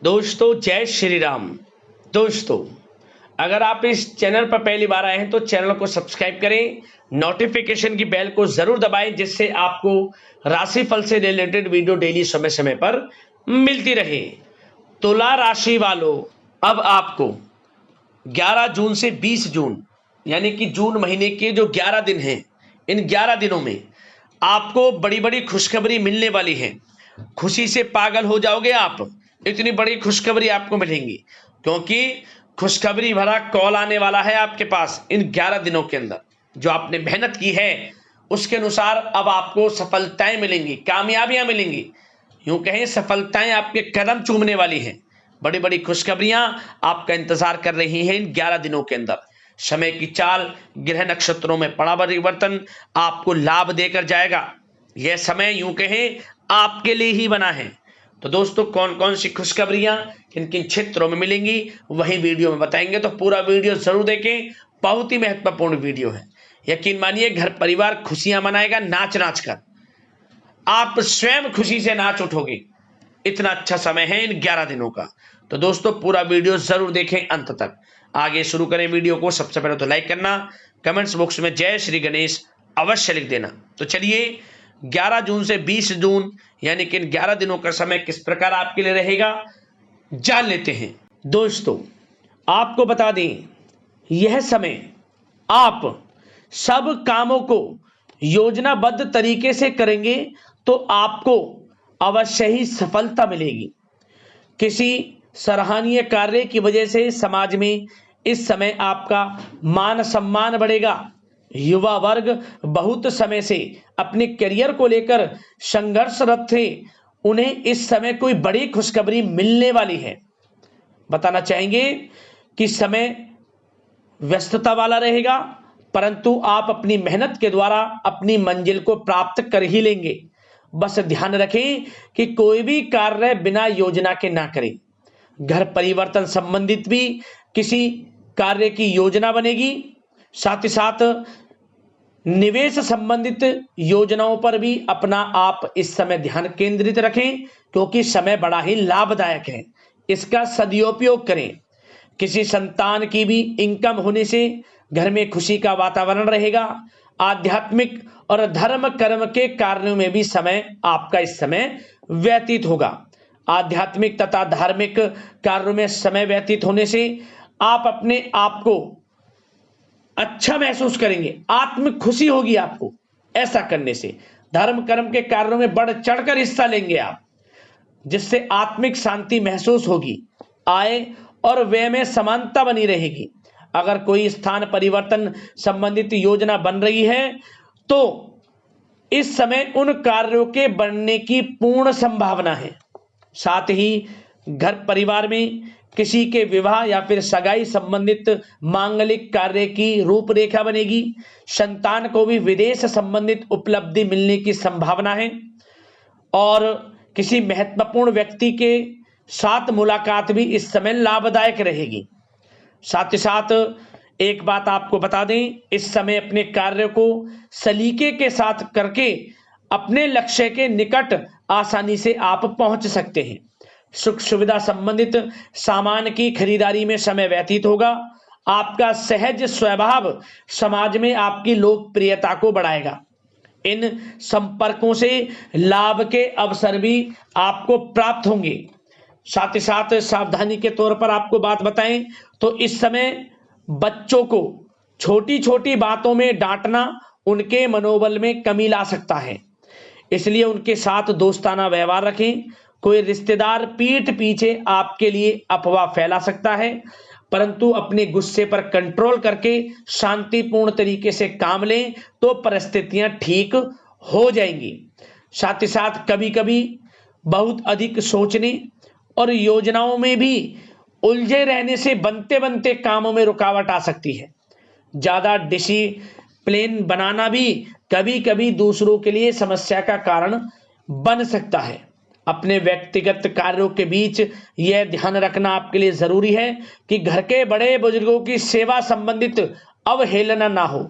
दोस्तों जय श्री राम। दोस्तों अगर आप इस चैनल पर पहली बार आए हैं तो चैनल को सब्सक्राइब करें, नोटिफिकेशन की बेल को जरूर दबाएं जिससे आपको राशिफल से रिलेटेड वीडियो डेली समय समय पर मिलती रहे। तुला राशि वालों, अब आपको 11 जून से 20 जून यानी कि जून महीने के जो 11 दिन हैं, इन 11 दिनों में आपको बड़ी बड़ी खुशखबरी मिलने वाली है। खुशी से पागल हो जाओगे आप, इतनी बड़ी खुशखबरी आपको मिलेंगी क्योंकि खुशखबरी भरा कॉल आने वाला है आपके पास इन 11 दिनों के अंदर। जो आपने मेहनत की है उसके अनुसार अब आपको सफलताएं मिलेंगी, कामयाबियां मिलेंगी, यूं कहें सफलताएं आपके कदम चूमने वाली हैं। बड़ी बड़ी खुशखबरियां आपका इंतजार कर रही हैं इन 11 दिनों के अंदर। समय की चाल, ग्रह नक्षत्रों में पड़ा परिवर्तन आपको लाभ देकर जाएगा। यह समय यूं कहें आपके लिए ही बना है। तो दोस्तों कौन कौन सी खुशखबरियां किन किन क्षेत्रों में मिलेंगी वही वीडियो में बताएंगे, तो पूरा वीडियो जरूर देखें। बहुत ही महत्वपूर्ण वीडियो है। यकीन मानिए घर परिवार खुशियां मनाएगा नाच नाच कर, आप स्वयं खुशी से नाच उठोगे। इतना अच्छा समय है इन 11 दिनों का। तो दोस्तों पूरा वीडियो जरूर देखें अंत तक। आगे शुरू करें वीडियो को। सबसे पहले तो लाइक करना, कमेंट्स बॉक्स में जय श्री गणेश अवश्य लिख देना। तो चलिए 11 जून से 20 जून यानी कि इन 11 दिनों का समय किस प्रकार आपके लिए रहेगा जान लेते हैं। दोस्तों आपको बता दें, यह समय आप सब कामों को योजनाबद्ध तरीके से करेंगे तो आपको अवश्य ही सफलता मिलेगी। किसी सराहनीय कार्य की वजह से समाज में इस समय आपका मान सम्मान बढ़ेगा। युवा वर्ग बहुत समय से अपने करियर को लेकर संघर्षरत थे, उन्हें इस समय कोई बड़ी खुशखबरी मिलने वाली है। बताना चाहेंगे कि समय व्यस्तता वाला रहेगा, परंतु आप अपनी मेहनत के द्वारा अपनी मंजिल को प्राप्त कर ही लेंगे। बस ध्यान रखें कि कोई भी कार्य बिना योजना के ना करें। घर परिवर्तन संबंधित भी किसी कार्य की योजना बनेगी। साथ ही साथ निवेश संबंधित योजनाओं पर भी अपना आप इस समय ध्यान केंद्रित रखें क्योंकि समय बड़ा ही लाभदायक है, इसका सदुपयोग करें। किसी संतान की भी इनकम होने से घर में खुशी का वातावरण रहेगा। आध्यात्मिक और धर्म कर्म के कार्यों में भी समय आपका इस समय व्यतीत होगा। आध्यात्मिक तथा धार्मिक कार्यों में समय व्यतीत होने से आप अपने आप को अच्छा महसूस करेंगे, आत्म खुशी होगी आपको ऐसा करने से। धर्म कर्म के कार्यों में बढ़ चढ़कर हिस्सा लेंगे आप, जिससे आत्मिक शांति महसूस होगी। आय और व्यय में समानता बनी रहेगी। अगर कोई स्थान परिवर्तन संबंधित योजना बन रही है तो इस समय उन कार्यों के बनने की पूर्ण संभावना है। साथ ही घर परिवार में किसी के विवाह या फिर सगाई संबंधित मांगलिक कार्य की रूपरेखा बनेगी। संतान को भी विदेश संबंधित उपलब्धि मिलने की संभावना है और किसी महत्वपूर्ण व्यक्ति के साथ मुलाकात भी इस समय लाभदायक रहेगी। साथ ही साथ एक बात आपको बता दें, इस समय अपने कार्य को सलीके के साथ करके अपने लक्ष्य के निकट आसानी से आप पहुंच सकते हैं। सुख सुविधा संबंधित सामान की खरीदारी में समय व्यतीत होगा। आपका सहज स्वभाव समाज में आपकी लोकप्रियता को बढ़ाएगा। इन संपर्कों से लाभ के अवसर भी आपको प्राप्त होंगे। साथ ही साथ सावधानी के तौर पर आपको बात बताएं तो इस समय बच्चों को छोटी छोटी बातों में डांटना उनके मनोबल में कमी ला सकता है, इसलिए उनके साथ दोस्ताना व्यवहार रखें। कोई रिश्तेदार पीठ पीछे आपके लिए अफवाह फैला सकता है, परंतु अपने गुस्से पर कंट्रोल करके शांतिपूर्ण तरीके से काम लें तो परिस्थितियां ठीक हो जाएंगी। साथ ही साथ कभी कभी बहुत अधिक सोचने और योजनाओं में भी उलझे रहने से बनते बनते कामों में रुकावट आ सकती है। ज्यादा डिसिप्लिन बनाना भी कभी कभी दूसरों के लिए समस्या का कारण बन सकता है। अपने व्यक्तिगत कार्यों के बीच यह ध्यान रखना आपके लिए जरूरी है कि घर के बड़े बुजुर्गों की सेवा संबंधित अवहेलना ना हो।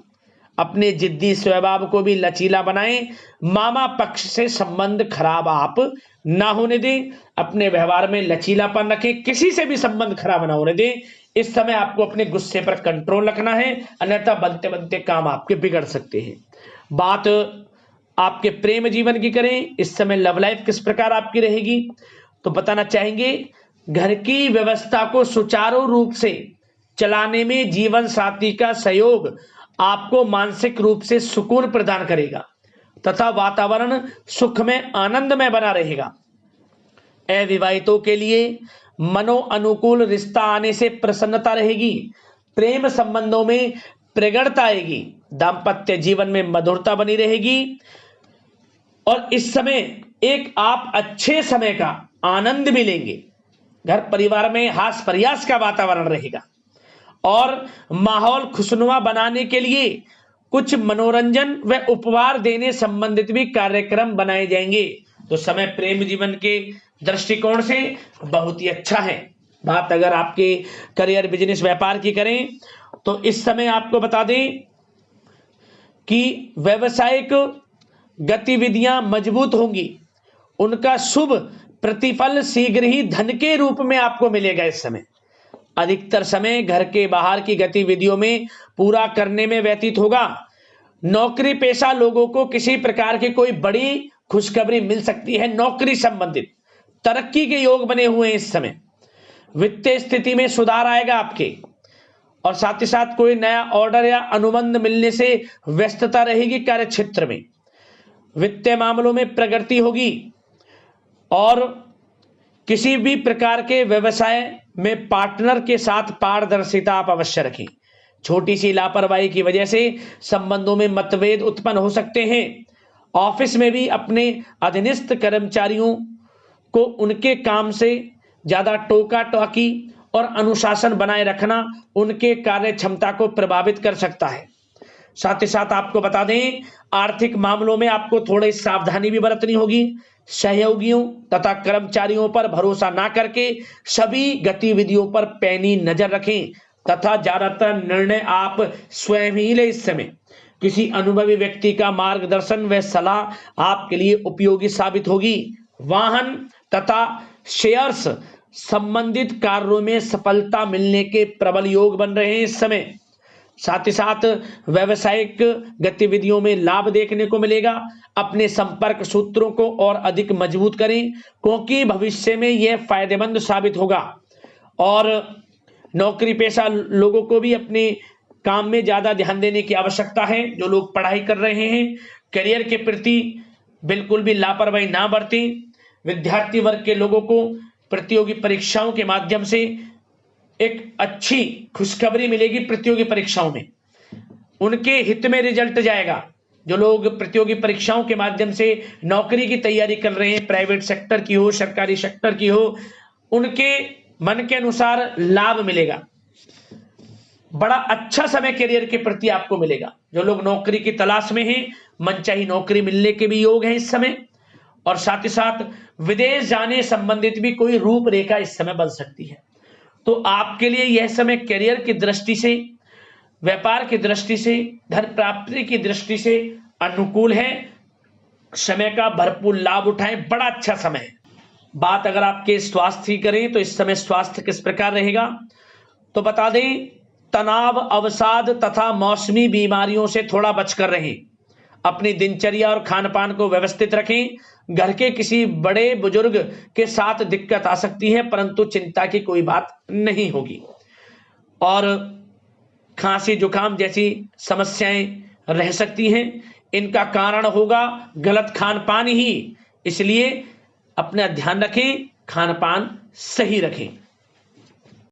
अपने जिद्दी स्वभाव को भी लचीला बनाएं। मामा पक्ष से संबंध खराब आप ना होने दें। अपने व्यवहार में लचीलापन रखें, किसी से भी संबंध खराब ना होने दें। इस समय आपको अपने गुस्से पर कंट्रोल रखना है, अन्यथा बनते बनते काम आपके बिगड़ सकते हैं। बात आपके प्रेम जीवन की करें, इस समय लव लाइफ किस प्रकार आपकी रहेगी, तो बताना चाहेंगे घर की व्यवस्था को सुचारू रूप से चलाने में जीवन साथी का सहयोग आपको मानसिक रूप से सुकून प्रदान करेगा तथा वातावरण सुख में आनंद में बना रहेगा। अविवाहितों के लिए मनो अनुकूल रिश्ता आने से प्रसन्नता रहेगी, प्रेम संबंधों में प्रगाढ़ता आएगी, दाम्पत्य जीवन में मधुरता बनी रहेगी और इस समय एक आप अच्छे समय का आनंद भी लेंगे। घर परिवार में हास प्रयास का वातावरण रहेगा और माहौल खुशनुमा बनाने के लिए कुछ मनोरंजन व उपहार देने संबंधित भी कार्यक्रम बनाए जाएंगे। तो समय प्रेम जीवन के दृष्टिकोण से बहुत ही अच्छा है। बात अगर आपके करियर बिजनेस व्यापार की करें तो इस समय आपको बता दें कि व्यवसायिक गतिविधियां मजबूत होंगी, उनका शुभ प्रतिफल शीघ्र ही धन के रूप में आपको मिलेगा। इस समय अधिकतर समय घर के बाहर की गतिविधियों में पूरा करने में व्यतीत होगा। नौकरी पेशा लोगों को किसी प्रकार की कोई बड़ी खुशखबरी मिल सकती है, नौकरी संबंधित तरक्की के योग बने हुए हैं। इस समय वित्तीय स्थिति में सुधार आएगा आपके और साथ ही साथ कोई नया ऑर्डर या अनुबंध मिलने से व्यस्तता रहेगी। कार्य क्षेत्र में वित्तीय मामलों में प्रगति होगी और किसी भी प्रकार के व्यवसाय में पार्टनर के साथ पारदर्शिता आप अवश्य रखें। छोटी सी लापरवाही की वजह से संबंधों में मतभेद उत्पन्न हो सकते हैं। ऑफिस में भी अपने अधीनस्थ कर्मचारियों को उनके काम से ज्यादा टोका टाकी और अनुशासन बनाए रखना उनके कार्य क्षमता को प्रभावित कर सकता है। साथ ही साथ आपको बता दें आर्थिक मामलों में आपको थोड़ी सावधानी भी बरतनी होगी। सहयोगियों तथा कर्मचारियों पर भरोसा ना करके सभी गतिविधियों पर पैनी नजर रखें तथा ज्यादातर निर्णय आप स्वयं ही लें। इस समय किसी अनुभवी व्यक्ति का मार्गदर्शन व सलाह आपके लिए उपयोगी साबित होगी। वाहन तथा शेयर्स संबंधित कार्यों में सफलता मिलने के प्रबल योग बन रहे हैं इस समय। साथ ही साथ व्यावसायिक गतिविधियों में लाभ देखने को मिलेगा। अपने संपर्क सूत्रों को और अधिक मजबूत करें क्योंकि भविष्य में यह फायदेमंद साबित होगा। और नौकरी पेशा लोगों को भी अपने काम में ज्यादा ध्यान देने की आवश्यकता है। जो लोग पढ़ाई कर रहे हैं करियर के प्रति बिल्कुल भी लापरवाही ना बरतें। विद्यार्थी वर्ग के लोगों को प्रतियोगी परीक्षाओं के माध्यम से एक अच्छी खुशखबरी मिलेगी। प्रतियोगी परीक्षाओं में उनके हित में रिजल्ट जाएगा। जो लोग प्रतियोगी परीक्षाओं के माध्यम से नौकरी की तैयारी कर रहे हैं, प्राइवेट सेक्टर की हो सरकारी सेक्टर की हो, उनके मन के अनुसार लाभ मिलेगा। बड़ा अच्छा समय करियर के प्रति आपको मिलेगा। जो लोग नौकरी की तलाश में हैं मनचाही नौकरी मिलने के भी योग हैं इस समय। और साथ ही साथ विदेश जाने संबंधित भी कोई रूपरेखा इस समय बन सकती है। तो आपके लिए यह समय करियर की दृष्टि से, व्यापार की दृष्टि से, धन प्राप्ति की दृष्टि से अनुकूल है। समय का भरपूर लाभ उठाएं, बड़ा अच्छा समय है। बात अगर आपके स्वास्थ्य की करें तो इस समय स्वास्थ्य किस प्रकार रहेगा, तो बता दें तनाव, अवसाद तथा मौसमी बीमारियों से थोड़ा बचकर रहें। अपनी दिनचर्या और खान पान को व्यवस्थित रखें। घर के किसी बड़े बुजुर्ग के साथ दिक्कत आ सकती है परंतु चिंता की कोई बात नहीं होगी। और खांसी जुकाम जैसी समस्याएं रह सकती हैं, इनका कारण होगा गलत खान पान ही। इसलिए अपना ध्यान रखें, खान पान सही रखें।